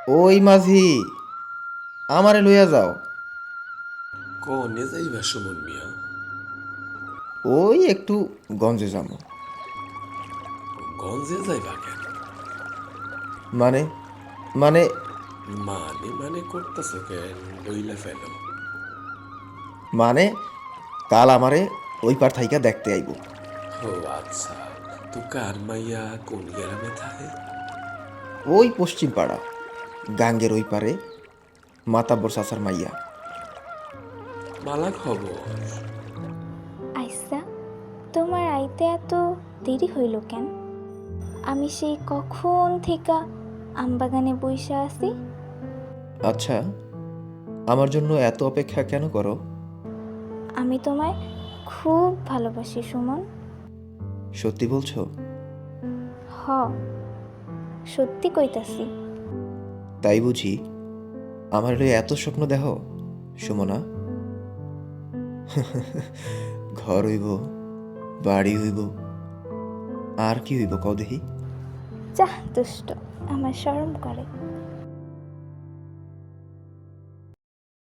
ওই মাঝি, আমারে লইয়া যাও। কনে যাইবা সুমন মিয়া? ওই একটু গঞ্জে যাবো। গঞ্জে যাইবা কেন? মানে মানে মানে করতেছ কেন? বইলা ফেলো। মানে কাল আমারে ওই পার থাইকা দেখতে আইব। ও আচ্ছা, তো কার মাইয়া কোন গ্রামে থাকে? ওই পশ্চিম পাড়া, গাঙ্গের ওই পারে, মাতাব্বর চাচার মাইয়া। মালা খবর। আইসা, তোমার আইতে এত দেরি হইল কেন? আমি সেই কখন থেকে আমবাগানে বইসা আছি। আচ্ছা, আমার জন্য এত অপেক্ষা কেন করো? আমি তোমায় খুব ভালোবাসি সুমন। সত্যি বলছো? হ, সত্যি কইতাছি। তাই বুঝি? আমার লইয়া এত স্বপ্ন দেহ সুমনা? ঘর হইব, বাড়ি হইব, আর কি হইব কও দেখি? যাহ দুষ্ট, আমার শরম করে।